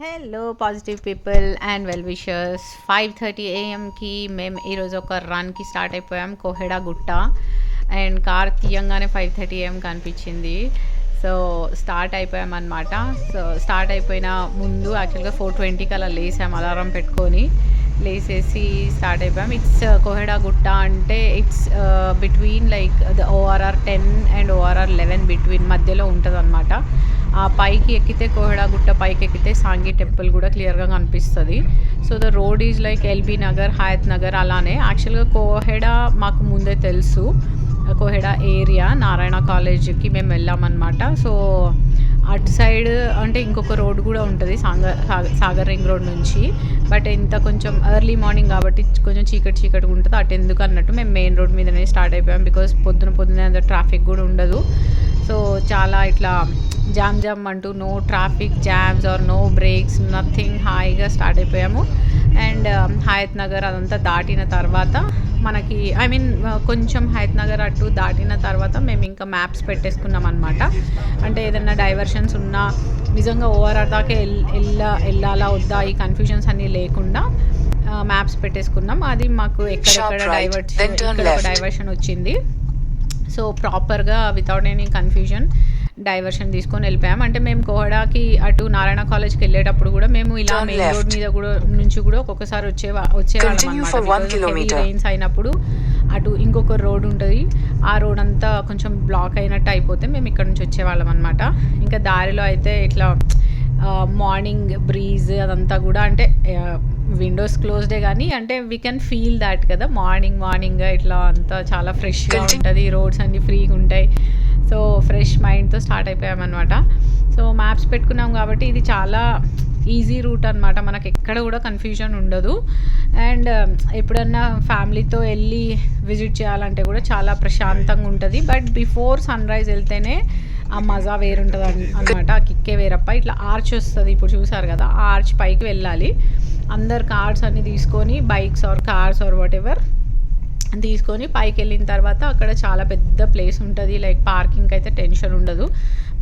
Hello positive people and well wishers 5:30 AM మేము ఈరోజు ఒక రన్కి స్టార్ట్ అయిపోయాం కోహెడా గుట్ట అండ్ కార్ తీయంగానే 5:30 AM కనిపించింది. సో స్టార్ట్ అయిపోయాం అనమాట. సో స్టార్ట్ అయిపోయిన ముందు యాక్చువల్గా 4:20కి అలా లేసాం, అలారం పెట్టుకొని లేసేసి స్టార్ట్ అయిపోయాం. ఇట్స్ కోహెడా గుట్ట అంటే it's between like the ORR 10 and ORR 11 between మధ్యలో ఉంటుంది అనమాట. ఆ పైకి ఎక్కితే కోహెడా గుట్ట పైకి ఎక్కితే సాంగి టెంపుల్ కూడా క్లియర్గా కనిపిస్తుంది. So the road is like LB Nagar, Hayath Nagar అలానే. యాక్చువల్గా కోహెడా మాకు ముందే తెలుసు, కోహెడా ఏరియా నారాయణ కాలేజ్కి మేము వెళ్ళామన్నమాట. సో అటు సైడ్ అంటే ఇంకొక రోడ్ కూడా ఉంటుంది సాగర్ రింగ్ రోడ్ నుంచి. బట్ ఇంత కొంచెం ఎర్లీ మార్నింగ్ కాబట్టి కొంచెం చీకటి ఉంటుంది. అటు ఎందుకు అన్నట్టు మేము మెయిన్ రోడ్ మీదనే స్టార్ట్ అయిపోయాం. బికాస్ పొద్దునే అంత ట్రాఫిక్ కూడా ఉండదు. సో చాలా ఇట్లా జామ్ అంటూ no traffic jams or no breaks nothing, హాయిగా స్టార్ట్ అయిపోయాము. అండ్ హయత్ నగర్ అదంతా దాటిన తర్వాత మనకి కొంచెం హయత్ నగర్ అటు దాటిన తర్వాత మేము ఇంకా మ్యాప్స్ పెట్టేసుకున్నాం అనమాట. అంటే ఏదైనా డైవర్షన్స్ ఉన్నా నిజంగా ఓఆర్ఆర్ దాకా వెళ్ళాలా వద్దా ఈ కన్ఫ్యూజన్స్ అన్నీ లేకుండా మ్యాప్స్ పెట్టేసుకున్నాం. అది మాకు ఎక్కడెక్కడ డైవర్షన్ వచ్చింది. సో ప్రాపర్గా వితౌట్ ఎనీ కన్ఫ్యూజన్ డైవర్షన్ తీసుకొని వెళ్ళిపోయాం. అంటే మేము కోహెడాకి అటు నారాయణ కాలేజ్కి వెళ్ళేటప్పుడు కూడా మేము ఇలా మెయిన్ రోడ్ మీద కూడా నుంచి కూడా ఒక్కొక్కసారి వచ్చేవాళ్ళం అనమాట. రెయిన్స్ అయినప్పుడు అటు ఇంకొక రోడ్ ఉంటుంది, ఆ రోడ్ అంతా కొంచెం బ్లాక్ అయినట్టు అయిపోతే మేము ఇక్కడ నుంచి వచ్చేవాళ్ళం అనమాట. ఇంకా దారిలో అయితే ఇట్లా మార్నింగ్ బ్రీజ్ అదంతా కూడా అంటే విండోస్ క్లోజ్డే కానీ అంటే వీ కెన్ ఫీల్ దాట్ కదా మార్నింగ్ ఇట్లా అంతా చాలా ఫ్రెష్గా ఉంటుంది, రోడ్స్ అన్నీ ఫ్రీగా ఉంటాయి. సో ఫ్రెష్ మైండ్తో స్టార్ట్ అయిపోయామన్నమాట. సో మ్యాప్స్ పెట్టుకున్నాం కాబట్టి ఇది చాలా ఈజీ రూట్ అనమాట, మనకు ఎక్కడ కూడా కన్ఫ్యూజన్ ఉండదు. అండ్ ఎప్పుడన్నా ఫ్యామిలీతో వెళ్ళి విజిట్ చేయాలంటే కూడా చాలా ప్రశాంతంగా ఉంటుంది. బట్ బిఫోర్ సన్ రైజ్ వెళ్తేనే ఆ మజా వేరుంటుంది అనమాట, ఆ కిక్కే వేరప్ప. ఇట్లా ఆర్చ్ వస్తుంది, ఇప్పుడు చూసారు కదా, ఆ ఆర్చ్ పైకి వెళ్ళాలి. అందరు కార్స్ అన్నీ తీసుకొని bikes or cars or whatever తీసుకొని పైకి వెళ్ళిన తర్వాత అక్కడ చాలా పెద్ద ప్లేస్ ఉంటుంది. లైక్ పార్కింగ్కి అయితే టెన్షన్ ఉండదు.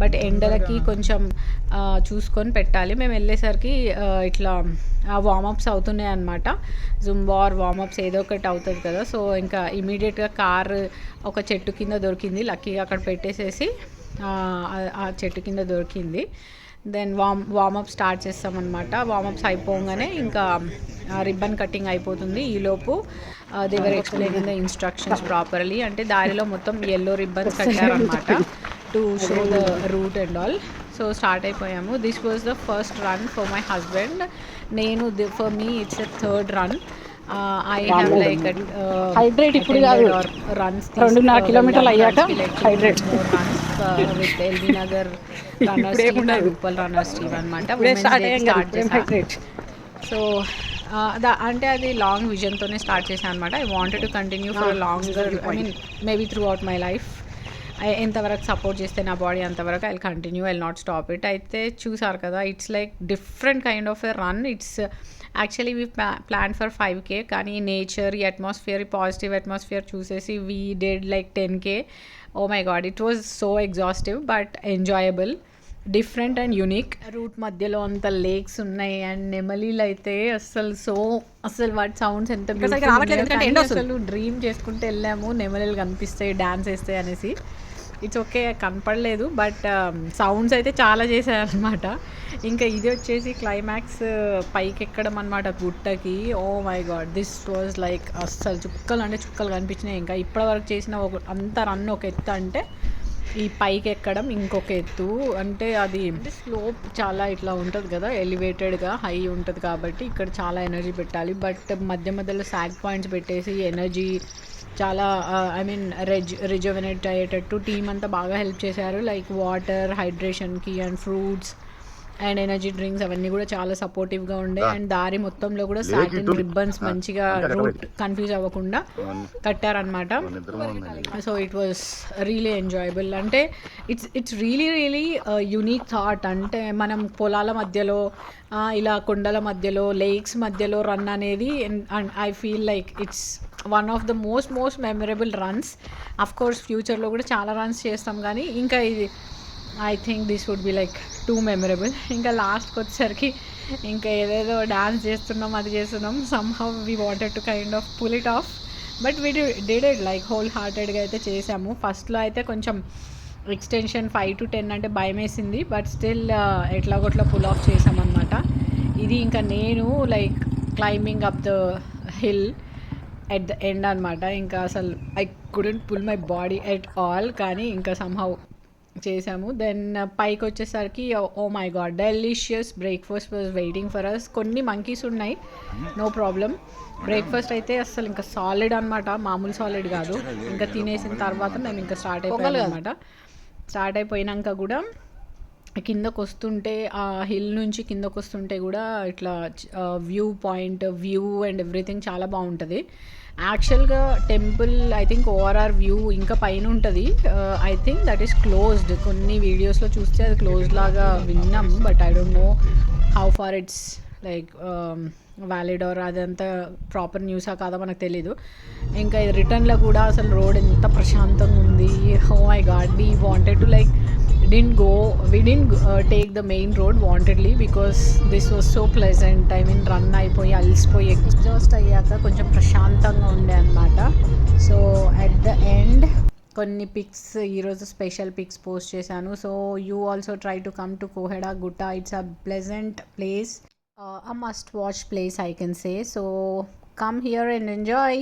బట్ ఎండలకి కొంచెం చూసుకొని పెట్టాలి. మేము వెళ్ళేసరికి ఇట్లా వార్మప్స్ అవుతున్నాయి అనమాట. జుంబార్ వార్మప్స్ ఏదో ఒకటి అవుతుంది కదా. సో ఇంకా ఇమీడియట్గా కార్ ఒక చెట్టు కింద దొరికింది, లక్కీగా అక్కడ పెట్టేసేసి ఆ చెట్టు కింద దొరికింది. దెన్ వార్మప్ స్టార్ట్ చేస్తామన్నమాట. వార్మప్స్ అయిపోగానే ఇంకా రిబ్బన్ కటింగ్ అయిపోతుంది. ఈలోపు దేవర్ ఎక్స్ప్లెయినింగ్ ద ఇన్స్ట్రక్షన్స్ ప్రాపర్లీ. అంటే దారిలో మొత్తం yellow ribbons కట్టారనమాట to show the route and all. So start అయిపోయాము. This was the first run for my husband. For me it's a third run. I have like hydrate ఇప్పుడు కాదు, runs 2.5 కిలోమీటర్లు అయ్యాక hydrate with LB Nagar runners team and Uppal runners team అనమాట. So అంటే అది long విజన్తోనే start చేశాను అనమాట. I wanted to continue for longer, maybe throughout my life. ఎంతవరకు సపోర్ట్ చేస్తే నా బాడీ అంతవరకు I continue, I not stop it. అయితే చూసారు కదా, it's like different kind of a run. It's actually we plan for 5K, కానీ nature, ఈ atmosphere, ఈ పాజిటివ్ అట్మాస్ఫియర్ చూసేసి we did like 10K. Oh my god, it was so exhaustive but enjoyable, different and unique. Route మధ్యలో అంత lakes ఉన్నాయి and నెమలీలు అయితే అసలు వాటి సౌండ్స్ ఎంత అసలు డ్రీమ్ చేసుకుంటూ వెళ్ళాము. నెమలీలు కనిపిస్తాయి, డాన్స్ వేస్తాయి అనేసి. ఇట్స్ ఓకే, కనపడలేదు, బట్ సౌండ్స్ అయితే చాలా చేశాయి అనమాట. ఇంకా ఇది వచ్చేసి క్లైమాక్స్ పైకి ఎక్కడం అనమాట గుట్టకి. Oh my god, this was like అస్సలు చుక్కలు కనిపించినాయి. ఇంకా ఇప్పటివరకు చేసిన అంత రన్ ఒక ఎత్తు అంటే ఈ పైకి ఎక్కడం ఇంకొక ఎత్తు. అంటే అది స్లోప్ చాలా ఇట్లా ఉంటుంది కదా, ఎలివేటెడ్గా హై ఉంటుంది కాబట్టి ఇక్కడ చాలా ఎనర్జీ పెట్టాలి. బట్ మధ్యలో సాగ్ పాయింట్స్ పెట్టేసి ఎనర్జీ చాలా రిజువనేట్ అయ్యేటట్టు టీం అంతా బాగా హెల్ప్ చేశారు. లైక్ వాటర్, హైడ్రేషన్కి and fruits and energy drinks అవన్నీ కూడా చాలా సపోర్టివ్గా ఉండే. అండ్ దారి మొత్తంలో కూడా సాటిన్ రిబ్బన్స్ మంచిగా రూట్ కన్ఫ్యూజ్ అవ్వకుండా కట్టారనమాట. So it was really enjoyable. అంటే ఇట్స్ రియలీ యూనిక్ థాట్. అంటే మనం పొలాల మధ్యలో ఇలా కొండల మధ్యలో లేక్స్ మధ్యలో రన్ అనేది I feel like it's one of the most memorable runs. Of course ఫ్యూచర్లో కూడా చాలా రన్స్ చేస్తాం, కానీ ఇంకా ఇది I think this would be like too memorable. ఇంకా లాస్ట్కి వచ్చేసరికి ఇంకా ఏదేదో డాన్స్ చేస్తున్నాం, అది చేస్తున్నాం. Somehow we wanted to kind of pull it off, but we did it like whole హార్టెడ్గా అయితే చేసాము. ఫస్ట్లో అయితే కొంచెం ఎక్స్టెన్షన్ 5 to 10 అంటే భయం వేసింది, బట్ స్టిల్ ఎట్లాగొట్లా పుల్ ఆఫ్ చేసామన్నమాట. ఇది ఇంకా నేను like climbing up the hill at the end అనమాట. ఇంకా అసలు I couldn't pull my body at all, కానీ ఇంకా సమ్హౌ చేసాము. దెన్ పైకి వచ్చేసరికి oh my god, delicious breakfast was waiting for us. కొన్ని మంకీస్ ఉన్నాయి, నో ప్రాబ్లం. బ్రేక్ఫాస్ట్ అయితే అసలు ఇంకా సాలిడ్ అనమాట, మామూలు సాలిడ్ కాదు. ఇంకా తినేసిన తర్వాత మేము ఇంకా స్టార్ట్ అయిపోయాం అనమాట. స్టార్ట్ అయిపోయినాక కూడా కిందకు వస్తుంటే, ఆ హిల్ నుంచి కిందకు వస్తుంటే కూడా ఇట్లా view point, view and everything చాలా బాగుంటుంది. యాక్చువల్గా temple I think ORR view ఇంకా పైన ఉంటుంది. I think that is closed. కొన్ని వీడియోస్లో చూస్తే అది క్లోజ్డ్ లాగా విన్నాము, but I don't know how far it's like valid or అదంతా ప్రాపర్ న్యూసా కాదా మనకు తెలీదు. ఇంకా ఇది రిటర్న్లో కూడా అసలు రోడ్ ఎంత ప్రశాంతంగా ఉంది. Oh my god, we wanted to like we didn't take the main road wantedly because this was so pleasant. I mean run అయిపోయి అలసిపోయి ఎగ్జాస్ట్ అయ్యాక కొంచెం ప్రశాంతంగా ఉండే అనమాట. సో అట్ ద ఎండ్ కొన్ని పిక్స్ ఈరోజు స్పెషల్ పిక్స్ పోస్ట్ చేశాను. So you also try to come to Koheda Gutta. It's a pleasant place, a must watch place I can say. So come here and enjoy.